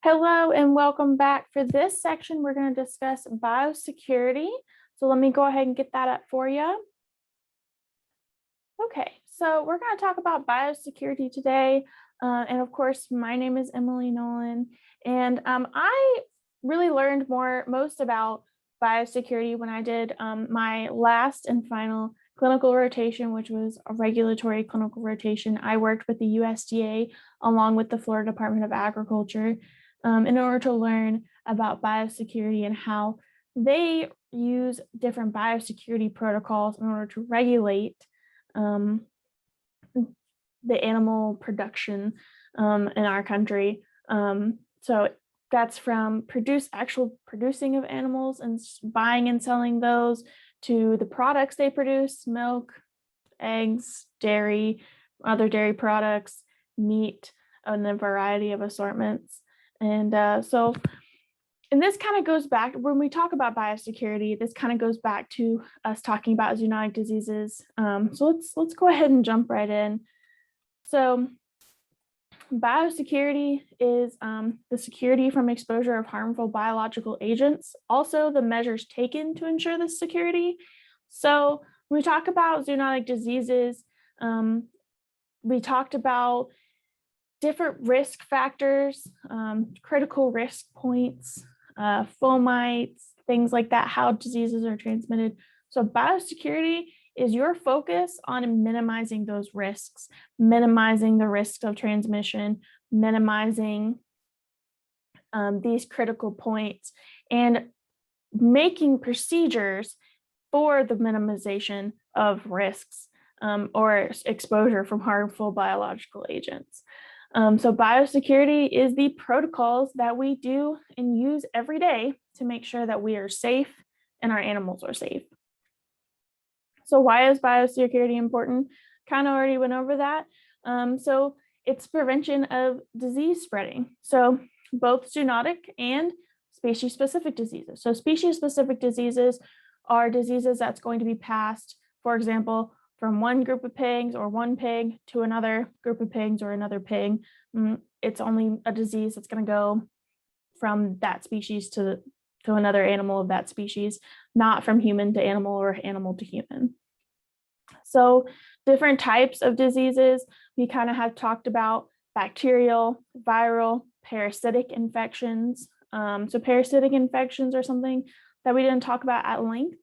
Hello and welcome back. For this section, we're going to discuss biosecurity. So let me go ahead and get that up for you. Okay, so we're going to talk about biosecurity today. And of course, my name is Emily Nolan. And I really learned most about biosecurity when I did my last and final clinical rotation, which was a regulatory clinical rotation. I worked with the USDA along with the Florida Department of Agriculture in order to learn about biosecurity and how they use different biosecurity protocols in order to regulate the animal production in our country. So that's from actual producing of animals and buying and selling those to the products they produce: milk, eggs, dairy, other dairy products, meat, and a variety of assortments. And and this kind of goes back, when we talk about biosecurity, this kind of goes back to us talking about zoonotic diseases. So let's go ahead and jump right in. So biosecurity is the security from exposure of harmful biological agents, also the measures taken to ensure this security. So when we talk about zoonotic diseases, we talked about different risk factors, critical risk points, fomites, things like that, how diseases are transmitted. So biosecurity is your focus on minimizing those risks, minimizing the risks of transmission, minimizing these critical points, and making procedures for the minimization of risks or exposure from harmful biological agents. So biosecurity is the protocols that we do and use every day to make sure that we are safe and our animals are safe. So why is biosecurity important? Kind of already went over that. So it's prevention of disease spreading. So both zoonotic and species-specific diseases. So species-specific diseases are diseases that's going to be passed, for example, from one group of pigs or one pig to another group of pigs or another pig. It's only a disease that's going to go from that species to another animal of that species, not from human to animal or animal to human. So different types of diseases, we kind of have talked about: bacterial, viral, parasitic infections. So parasitic infections are something that we didn't talk about at length.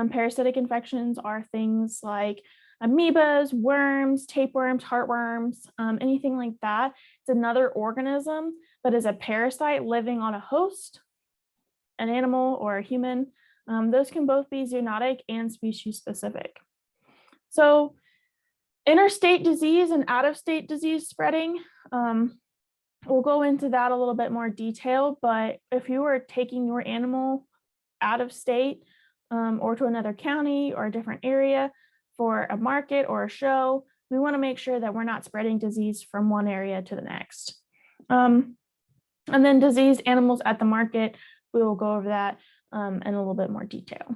Parasitic infections are things like amoebas, worms, tapeworms, heartworms, anything like that. It's another organism that is a parasite living on a host, an animal or a human. Those can both be zoonotic and species specific. So interstate disease and out-of-state disease spreading, we'll go into that a little bit more detail, but if you were taking your animal out of state or to another county or a different area for a market or a show, we want to make sure that we're not spreading disease from one area to the next. And then diseased animals at the market, we will go over that in a little bit more detail.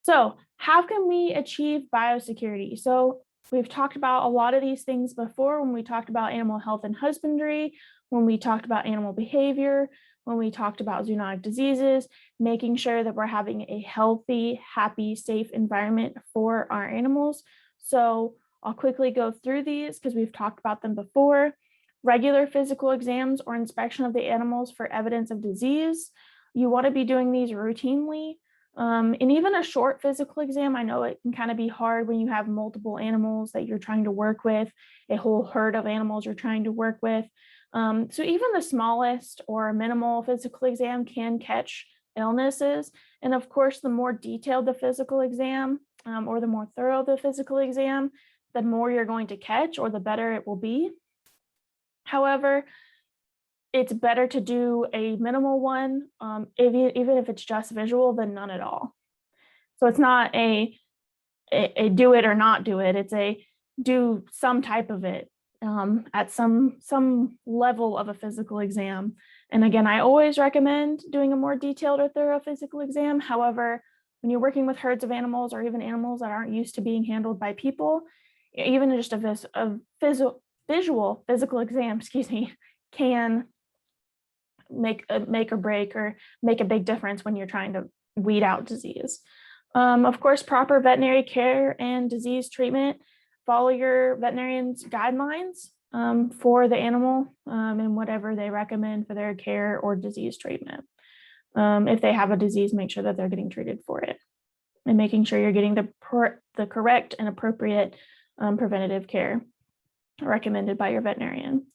So how can we achieve biosecurity? So we've talked about a lot of these things before when we talked about animal health and husbandry, when we talked about animal behavior, when we talked about zoonotic diseases, making sure that we're having a healthy, happy, safe environment for our animals. So I'll quickly go through these because we've talked about them before. Regular physical exams or inspection of the animals for evidence of disease. You want to be doing these routinely. And even a short physical exam, I know it can kind of be hard when you have multiple animals that you're trying to work with, a whole herd of animals you're trying to work with. So even the smallest or minimal physical exam can catch illnesses. And of course, the more detailed the physical exam or the more thorough the physical exam, the more you're going to catch or the better it will be. However, it's better to do a minimal one, even if it's just visual, than none at all. So it's not a do it or not do it. It's a do some type of it at some level of a physical exam. And again, I always recommend doing a more detailed or thorough physical exam. However, when you're working with herds of animals or even animals that aren't used to being handled by people, even just a visual physical exam, can make or break or make a big difference when you're trying to weed out disease. Of course, proper veterinary care and disease treatment. Follow your veterinarian's guidelines for the animal and whatever they recommend for their care or disease treatment. If they have a disease, make sure that they're getting treated for it, and making sure you're getting the correct and appropriate preventative care recommended by your veterinarian.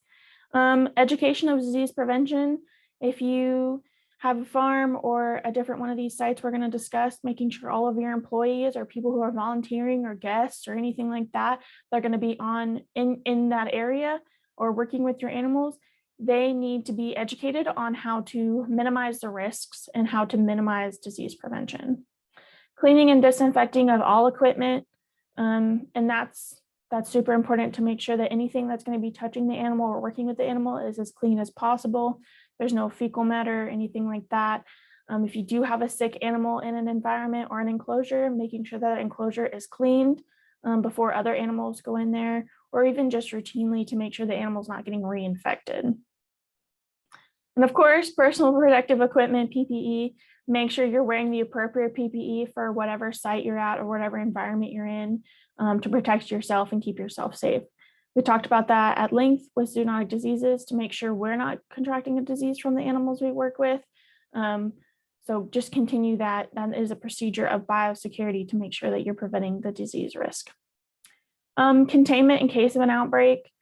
Education of disease prevention. If you have a farm or a different one of these sites we're going to discuss, making sure all of your employees or people who are volunteering or guests or anything like that, they're going to be in that area or working with your animals, they need to be educated on how to minimize the risks and how to minimize disease prevention. Cleaning and disinfecting of all equipment, and that's super important to make sure that anything that's going to be touching the animal or working with the animal is as clean as possible. There's no fecal matter, anything like that. If you do have a sick animal in an environment or an enclosure, making sure that enclosure is cleaned before other animals go in there, or even just routinely to make sure the animal's not getting reinfected. And of course, personal protective equipment, PPE, make sure you're wearing the appropriate PPE for whatever site you're at or whatever environment you're in to protect yourself and keep yourself safe. We talked about that at length with zoonotic diseases to make sure we're not contracting a disease from the animals we work with. So just continue that. That is a procedure of biosecurity to make sure that you're preventing the disease risk. Containment in case of an outbreak.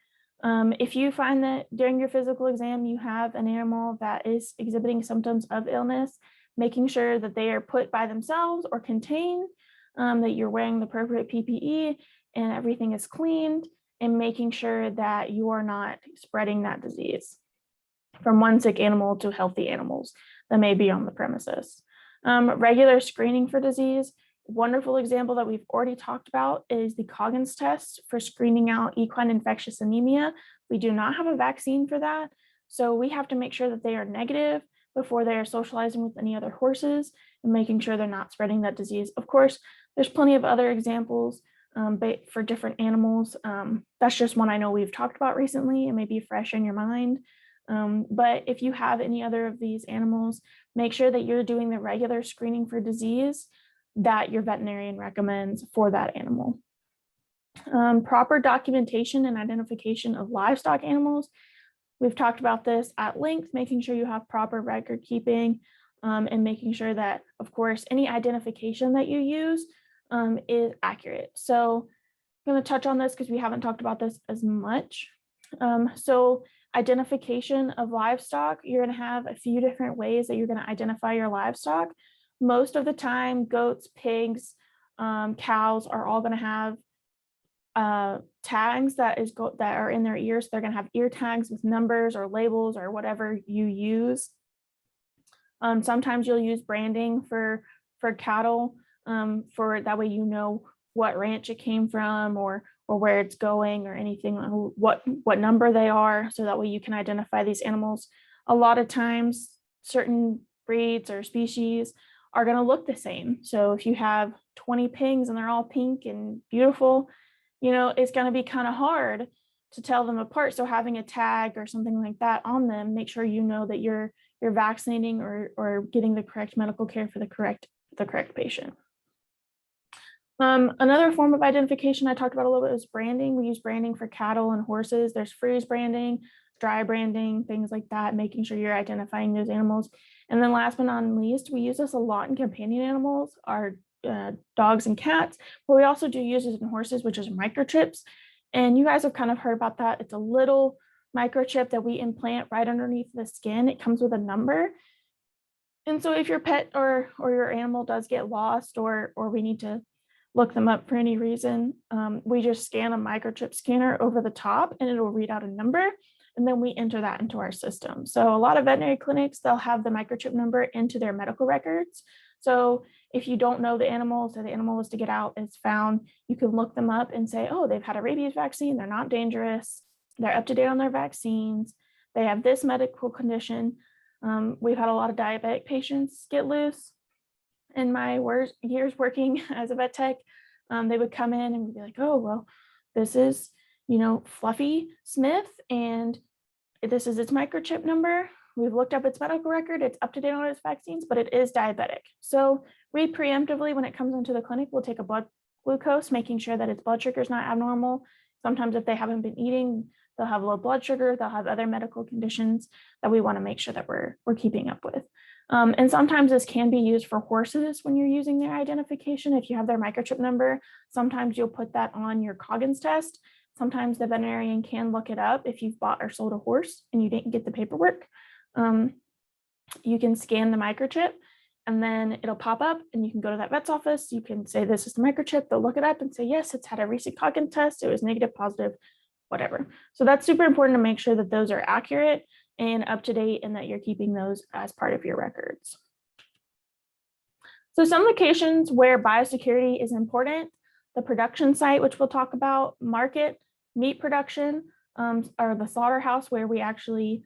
If you find that during your physical exam, you have an animal that is exhibiting symptoms of illness, making sure that they are put by themselves or contained, that you're wearing the appropriate PPE and everything is cleaned, and making sure that you are not spreading that disease from one sick animal to healthy animals that may be on the premises. Regular screening for disease. Wonderful example that we've already talked about is the Coggins test for screening out equine infectious anemia. We do not have a vaccine for that, so we have to make sure that they are negative before they are socializing with any other horses and making sure they're not spreading that disease. Of course, there's plenty of other examples for different animals. That's just one I know we've talked about recently and may be fresh in your mind. But if you have any other of these animals, make sure that you're doing the regular screening for disease that your veterinarian recommends for that animal. Proper documentation and identification of livestock animals. We've talked about this at length, making sure you have proper record keeping and making sure that, of course, any identification that you use is accurate. So I'm going to touch on this because we haven't talked about this as much. So identification of livestock, you're going to have a few different ways that you're going to identify your livestock. Most of the time, goats, pigs, cows are all going to have tags that are in their ears. They're going to have ear tags with numbers or labels or whatever you use. Sometimes you'll use branding for cattle for that way you know what ranch it came from or where it's going or anything, what number they are, so that way you can identify these animals. A lot of times, certain breeds or species are going to look the same. So if you have 20 pigs and they're all pink and beautiful, you know, it's going to be kind of hard to tell them apart. So having a tag or something like that on them, make sure you know that you're vaccinating or getting the correct medical care for the correct patient. Another form of identification I talked about a little bit was branding. We use branding for cattle and horses. There's freeze branding, dry branding, things like that, making sure you're identifying those animals. And then last but not least, we use this a lot in companion animals, our dogs and cats, but we also do use it in horses, which is microchips. And you guys have kind of heard about that. It's a little microchip that we implant right underneath the skin. It comes with a number. And so if your pet or your animal does get lost or we need to look them up for any reason, we just scan a microchip scanner over the top and it'll read out a number. And then we enter that into our system. So a lot of veterinary clinics, they'll have the microchip number into their medical records. So if you don't know the animal, so the animal was to get out, it's found, you can look them up and say, oh, they've had a rabies vaccine, they're not dangerous, they're up to date on their vaccines, they have this medical condition. We've had a lot of diabetic patients get loose. In my years working as a vet tech, they would come in and we'd be like, oh, well, this is, Fluffy Smith, and This is its microchip number. We've looked up its medical record. It's up to date on its vaccines, but it is diabetic. So we preemptively, when it comes into the clinic, we'll take a blood glucose, making sure that its blood sugar is not abnormal. Sometimes if they haven't been eating, they'll have low blood sugar, they'll have other medical conditions that we want to make sure that we're keeping up with. And sometimes this can be used for horses when you're using their identification. If you have their microchip number, sometimes you'll put that on your Coggins test. Sometimes the veterinarian can look it up if you've bought or sold a horse and you didn't get the paperwork. You can scan the microchip and then it'll pop up and you can go to that vet's office. You can say, this is the microchip. They'll look it up and say, yes, it's had a recent Coggins test. It was negative, positive, whatever. So that's super important to make sure that those are accurate and up to date and that you're keeping those as part of your records. So some locations where biosecurity is important, the production site, which we'll talk about, market, meat production, or the slaughterhouse where we actually,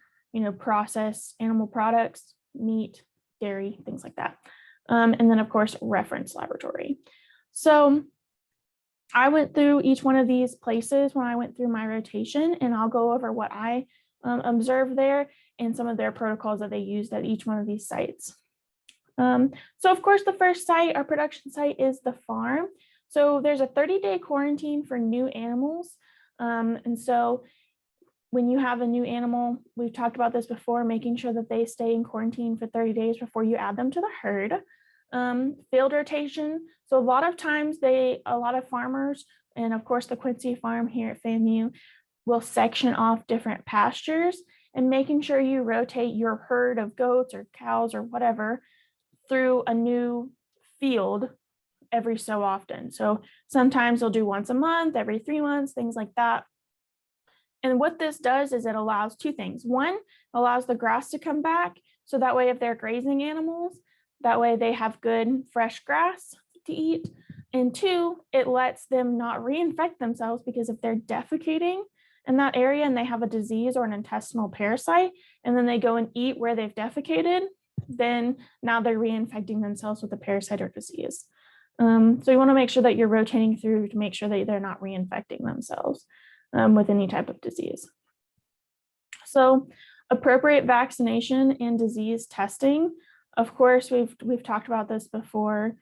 process animal products, meat, dairy, things like that. And then of course, reference laboratory. So I went through each one of these places when I went through my rotation, and I'll go over what I observed there and some of their protocols that they used at each one of these sites. So of course, the first site, our production site, is the farm. So there's a 30-day quarantine for new animals. And so when you have a new animal, we've talked about this before, making sure that they stay in quarantine for 30 days before you add them to the herd. Field rotation. So a lot of times a lot of farmers, and of course the Quincy farm here at FAMU, will section off different pastures and making sure you rotate your herd of goats or cows or whatever through a new field every so often. So sometimes they'll do once a month, every 3 months, things like that. And what this does is it allows two things. One, allows the grass to come back. So that way, if they're grazing animals, that way they have good fresh grass to eat. And two, it lets them not reinfect themselves, because if they're defecating in that area and they have a disease or an intestinal parasite, and then they go and eat where they've defecated, then now they're reinfecting themselves with a parasite or disease. So you want to make sure that you're rotating through to make sure that they're not reinfecting themselves with any type of disease. So appropriate vaccination and disease testing. Of course, we've talked about this before.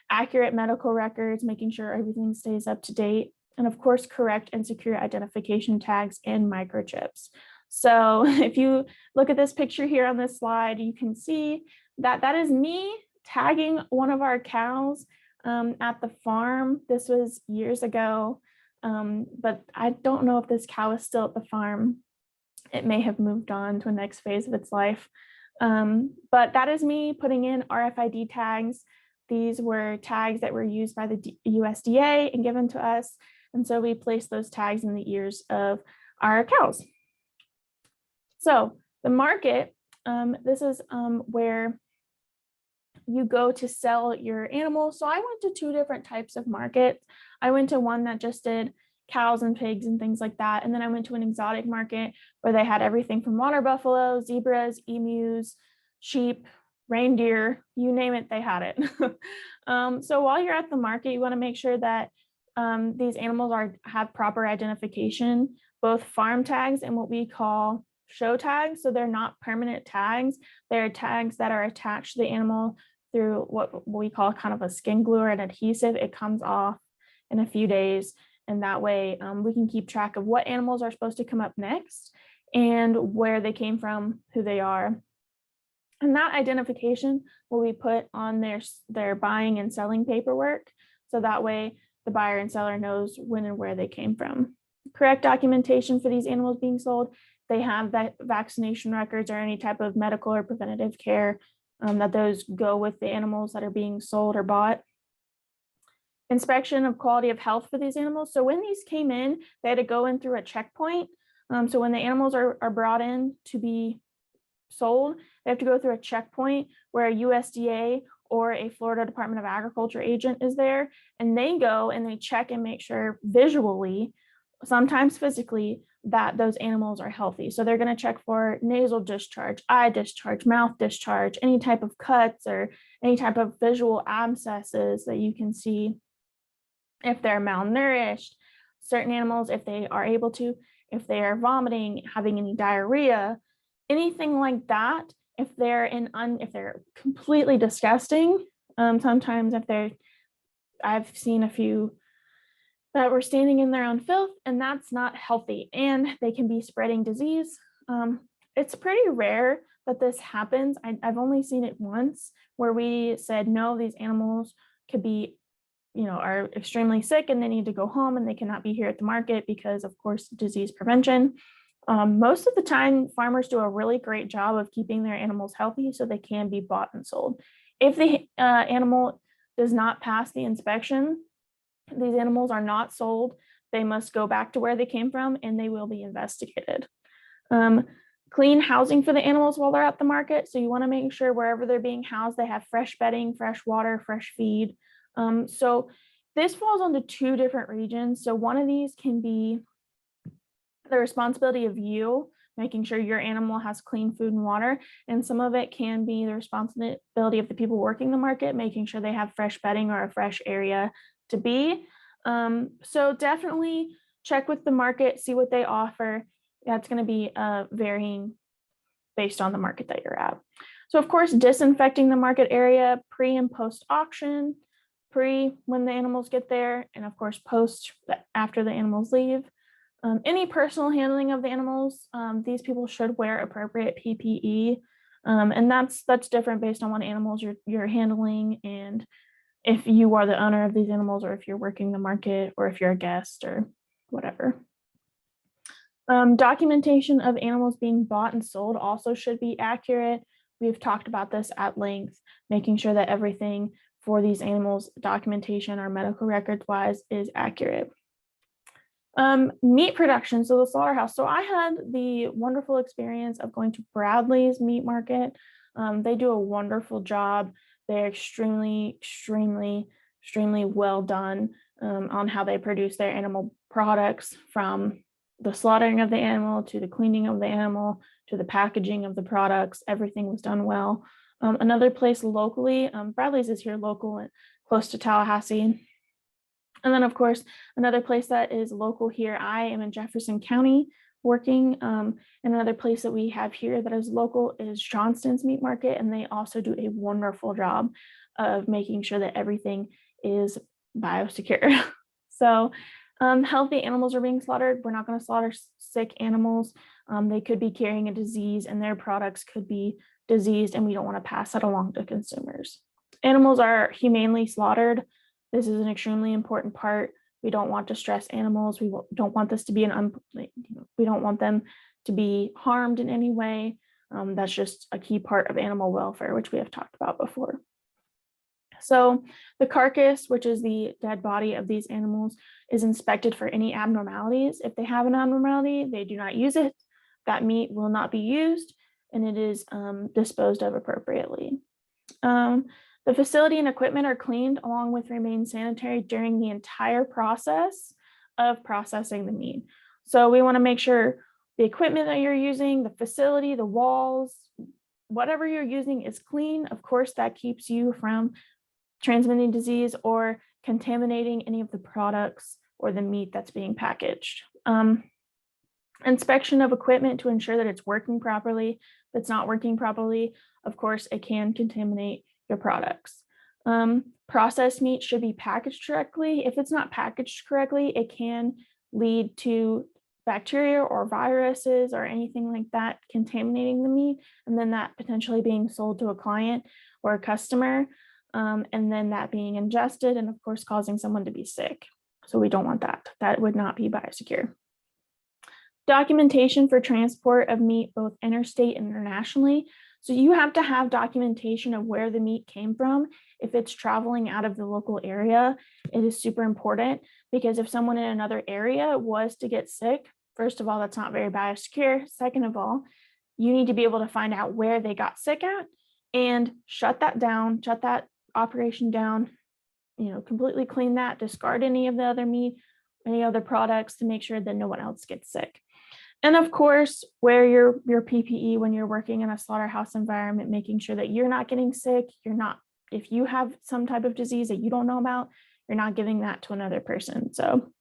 Accurate medical records, making sure everything stays up to date. And of course, correct and secure identification tags and microchips. So if you look at this picture here on this slide, you can see that that is me tagging one of our cows at the farm. This was years ago, but I don't know if this cow is still at the farm. It may have moved on to a next phase of its life. But that is me putting in RFID tags. These were tags that were used by the USDA and given to us. And so we placed those tags in the ears of our cows. So the market, this is where you go to sell your animals. So I went to 2 different types of markets. I went to one that just did cows and pigs and things like that. And then I went to an exotic market where they had everything from water buffalo, zebras, emus, sheep, reindeer, you name it, they had it. So while you're at the market, you want to make sure that these animals have proper identification, both farm tags and what we call show tags. So they're not permanent tags. They're tags that are attached to the animal through what we call kind of a skin glue or an adhesive. It comes off in a few days. And that way we can keep track of what animals are supposed to come up next and where they came from, who they are. And that identification will be put on their buying and selling paperwork. So that way the buyer and seller knows when and where they came from. Correct documentation for these animals being sold. They have that vaccination records or any type of medical or preventative care that those go with the animals that are being sold or bought. Inspection of quality of health for these animals. So when these came in, they had to go in through a checkpoint. So when the animals are brought in to be sold, they have to go through a checkpoint where a USDA or a Florida Department of Agriculture agent is there, and they go and they check and make sure visually, sometimes physically, that those animals are healthy. So they're going to check for nasal discharge, eye discharge, mouth discharge, any type of cuts or any type of visual abscesses that you can see. If they're malnourished, certain animals, if they are able to, if they are vomiting, having any diarrhea, anything like that. If they're if they're completely disgusting, sometimes I've seen a few that were standing in their own filth, and that's not healthy, and they can be spreading disease. It's pretty rare that this happens. I've only seen it once where we said, no, these animals could be, are extremely sick and they need to go home and they cannot be here at the market because, of course, disease prevention. Most of the time, farmers do a really great job of keeping their animals healthy so they can be bought and sold. If the animal does not pass the inspection, these animals are not sold. They must go back to where they came from and they will be investigated. Clean housing for the animals while they're at the market. So you want to make sure wherever they're being housed, they have fresh bedding, fresh water, fresh feed. So this falls onto two different regions. So one of these can be the responsibility of you, making sure your animal has clean food and water. And some of it can be the responsibility of the people working the market, making sure they have fresh bedding or a fresh area to be. So definitely check with the market, see what they offer. That's going to be varying based on the market that you're at. So of course, disinfecting the market area pre and post auction, pre when the animals get there, and of course post after the animals leave. Any personal handling of the animals, these people should wear appropriate PPE, and that's different based on what animals you're handling, and if you are the owner of these animals, or if you're working the market, or if you're a guest, or whatever. Documentation of animals being bought and sold also should be accurate. We've talked about this at length, making sure that everything for these animals, documentation or medical records wise, is accurate. Meat production, so the slaughterhouse. So I had the wonderful experience of going to Bradley's meat market. They do a wonderful job. They're extremely well done on how they produce their animal products, from the slaughtering of the animal to the cleaning of the animal to the packaging of the products. Everything was done well. Another place locally, Bradley's is here local and close to Tallahassee. And then, of course, another place that is local here, I am in Jefferson County working. And another place that we have here that is local is Johnston's Meat Market, and they also do a wonderful job of making sure that everything is biosecure. So healthy animals are being slaughtered. We're not going to slaughter sick animals. They could be carrying a disease and their products could be diseased, and we don't want to pass that along to consumers. Animals are humanely slaughtered. This is an extremely important part. We don't want to stress animals. We don't want this to be we don't want them to be harmed in any way. That's just a key part of animal welfare, which we have talked about before. So the carcass, which is the dead body of these animals, is inspected for any abnormalities. If they have an abnormality, they do not use it. That meat will not be used, and it is disposed of appropriately. The facility and equipment are cleaned along with remain sanitary during the entire process of processing the meat. So we want to make sure the equipment that you're using, the facility, the walls, whatever you're using is clean. Of course, that keeps you from transmitting disease or contaminating any of the products or the meat that's being packaged. Inspection of equipment to ensure that it's working properly. If it's not working properly, of course, it can contaminate your products. Processed meat should be packaged correctly. If it's not packaged correctly, it can lead to bacteria or viruses or anything like that contaminating the meat, and then that potentially being sold to a client or a customer, and then that being ingested and of course causing someone to be sick. So we don't want that. That would not be biosecure. Documentation for transport of meat, both interstate and internationally. So you have to have documentation of where the meat came from. If it's traveling out of the local area, it is super important, because if someone in another area was to get sick, first of all, that's not very biosecure. Second of all, you need to be able to find out where they got sick at and shut that down, shut that operation down, completely clean that, discard any of the other meat, any other products to make sure that no one else gets sick. And of course, wear your PPE when you're working in a slaughterhouse environment, making sure that you're not getting sick. If you have some type of disease that you don't know about, you're not giving that to another person. So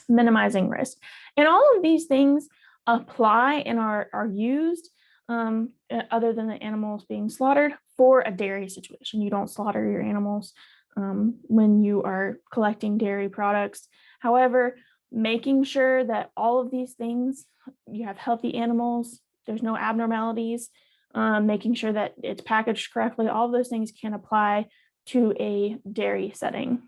minimizing risk. And all of these things apply and are used other than the animals being slaughtered for a dairy situation. You don't slaughter your animals when you are collecting dairy products. However, making sure that all of these things, you have healthy animals, there's no abnormalities, making sure that it's packaged correctly, all of those things can apply to a dairy setting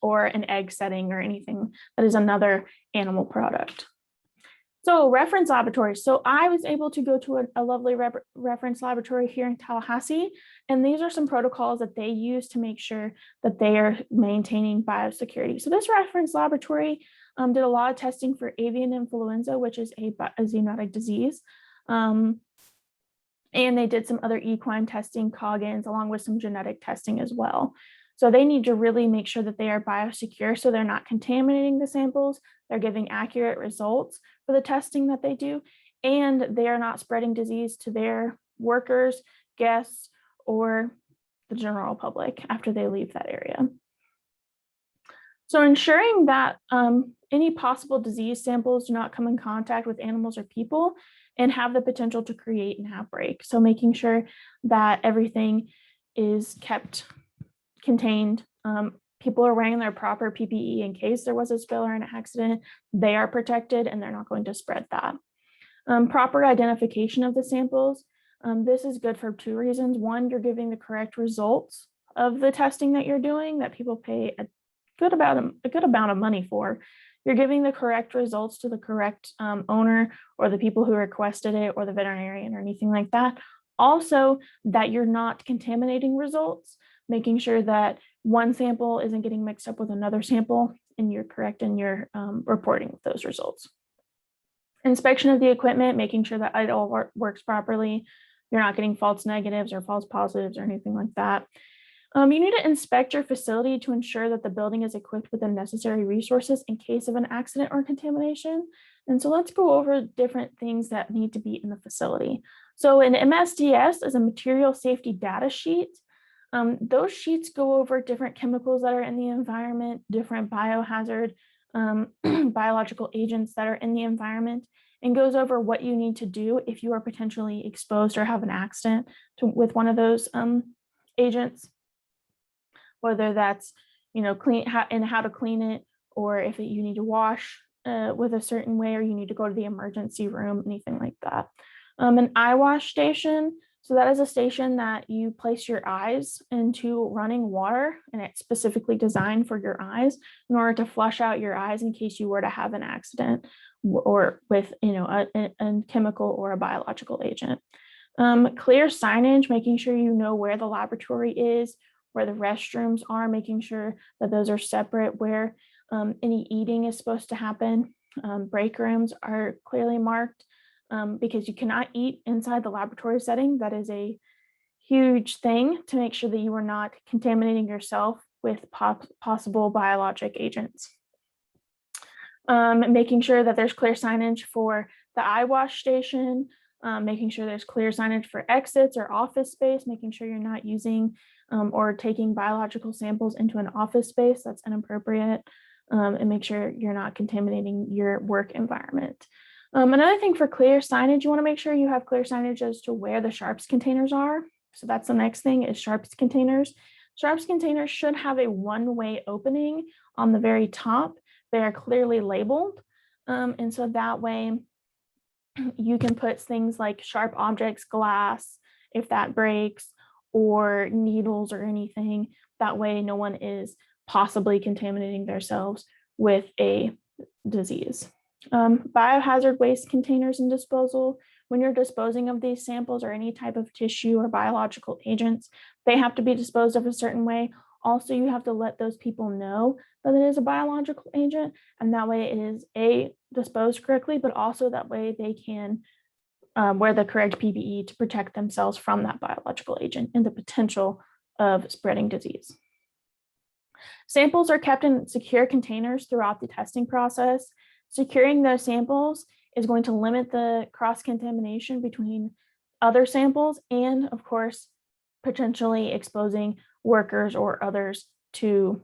or an egg setting or anything that is another animal product. So reference laboratories. So I was able to go to a lovely reference laboratory here in Tallahassee, and these are some protocols that they use to make sure that they are maintaining biosecurity. So this reference laboratory did a lot of testing for avian influenza, which is a zoonotic disease. And they did some other equine testing, coggins, along with some genetic testing as well. So they need to really make sure that they are biosecure, so they're not contaminating the samples, they're giving accurate results for the testing that they do, and they are not spreading disease to their workers, guests, or the general public after they leave that area. So ensuring that any possible disease samples do not come in contact with animals or people and have the potential to create an outbreak. So making sure that everything is kept contained. People are wearing their proper PPE in case there was a spill or an accident. They are protected and they're not going to spread that. Proper identification of the samples. This is good for two reasons. One, you're giving the correct results of the testing that you're doing that people pay a good amount of money for. You're giving the correct results to the correct owner or the people who requested it or the veterinarian or anything like that. Also, that you're not contaminating results, making sure that one sample isn't getting mixed up with another sample and you're correct in your reporting of those results. Inspection of the equipment, making sure that it all works properly. You're not getting false negatives or false positives or anything like that. You need to inspect your facility to ensure that the building is equipped with the necessary resources in case of an accident or contamination. And so let's go over different things that need to be in the facility. So an MSDS is a material safety data sheet. Those sheets go over different chemicals that are in the environment, different biohazard biological agents that are in the environment, and goes over what you need to do if you are potentially exposed or have an accident with one of those agents, whether that's clean and how to clean it, or if you need to wash with a certain way, or you need to go to the emergency room, anything like that. An eye wash station. So that is a station that you place your eyes into running water, and it's specifically designed for your eyes in order to flush out your eyes in case you were to have an accident or with a chemical or a biological agent. Clear signage, making sure you know where the laboratory is, where the restrooms are, making sure that those are separate, where any eating is supposed to happen. Break rooms are clearly marked. Because you cannot eat inside the laboratory setting. That is a huge thing to make sure that you are not contaminating yourself with possible biologic agents. Making sure that there's clear signage for the eye wash station, making sure there's clear signage for exits or office space, making sure you're not using or taking biological samples into an office space that's inappropriate, and make sure you're not contaminating your work environment. Another thing for clear signage, you want to make sure you have clear signage as to where the sharps containers are. So that's the next thing is sharps containers. Sharps containers should have a one-way opening on the very top. They are clearly labeled. And so that way you can put things like sharp objects, glass, if that breaks, or needles or anything. That way no one is possibly contaminating themselves with a disease. Biohazard waste containers and disposal. When you're disposing of these samples or any type of tissue or biological agents, they have to be disposed of a certain way. Also, you have to let those people know that it is a biological agent, and that way it is disposed correctly, but also that way they can wear the correct PPE to protect themselves from that biological agent and the potential of spreading disease. Samples are kept in secure containers throughout the testing process. Securing those samples is going to limit the cross-contamination between other samples and, of course, potentially exposing workers or others to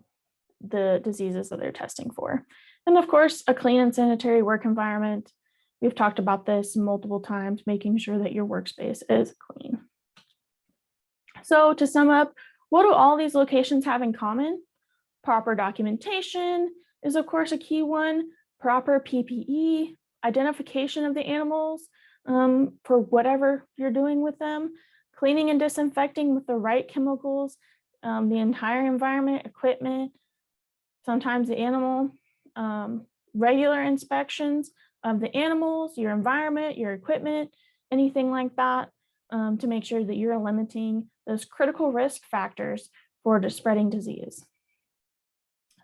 the diseases that they're testing for. And of course, a clean and sanitary work environment. We've talked about this multiple times, making sure that your workspace is clean. So to sum up, what do all these locations have in common? Proper documentation is of course a key one, proper PPE, identification of the animals for whatever you're doing with them, cleaning and disinfecting with the right chemicals, the entire environment, equipment, sometimes the animal, regular inspections of the animals, your environment, your equipment, anything like that, to make sure that you're limiting those critical risk factors for spreading disease.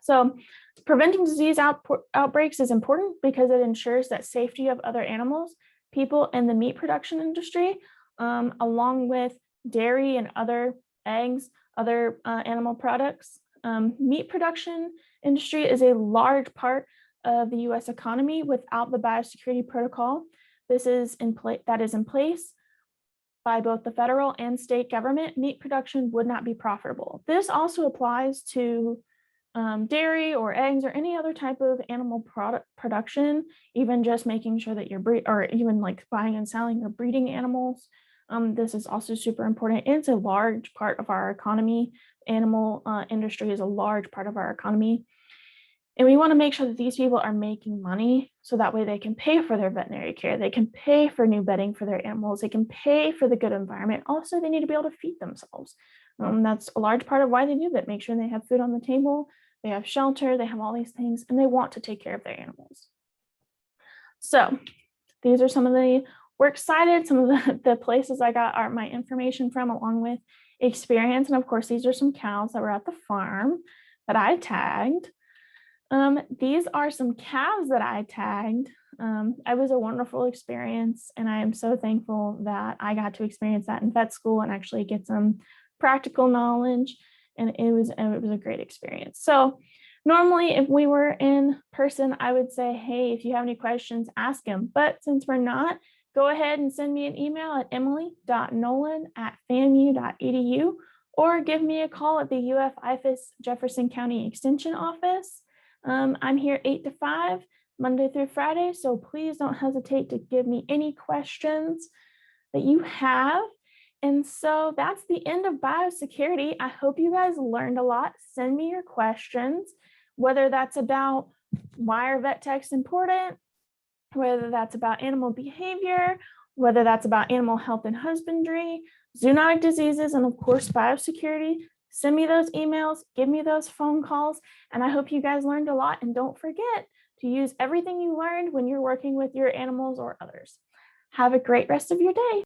So preventing disease outbreaks is important because it ensures that safety of other animals, people in the meat production industry, along with dairy and other eggs, other animal products. Meat production industry is a large part of the US economy. Without the biosecurity protocol, that is in place by both the federal and state government, meat production would not be profitable. This also applies to dairy or eggs or any other type of animal production, even just making sure that you're or even like buying and selling or breeding animals. This is also super important. It's a large part of our economy. Animal industry is a large part of our economy. And we want to make sure that these people are making money so that way they can pay for their veterinary care. They can pay for new bedding for their animals. They can pay for the good environment. Also, they need to be able to feed themselves. That's a large part of why they do that. Make sure they have food on the table, they have shelter, they have all these things, and they want to take care of their animals. So these are some of the, we're excited, some of the places I got my information from, along with experience. And of course, these are some cows that were at the farm that I tagged. These are some calves that I tagged. It was a wonderful experience, and I am so thankful that I got to experience that in vet school and actually get some practical knowledge, and it was a great experience. So normally if we were in person, I would say, hey, if you have any questions, ask them. But since we're not, go ahead and send me an email at emily.nolan@famu.edu or give me a call at the UF IFAS Jefferson County Extension Office. I'm here 8 to 5, Monday through Friday, so please don't hesitate to give me any questions that you have. And so that's the end of biosecurity. I hope you guys learned a lot. Send me your questions, whether that's about why are vet techs important, whether that's about animal behavior, whether that's about animal health and husbandry, zoonotic diseases, and of course, biosecurity. Send me those emails, give me those phone calls, and I hope you guys learned a lot. And don't forget to use everything you learned when you're working with your animals or others. Have a great rest of your day.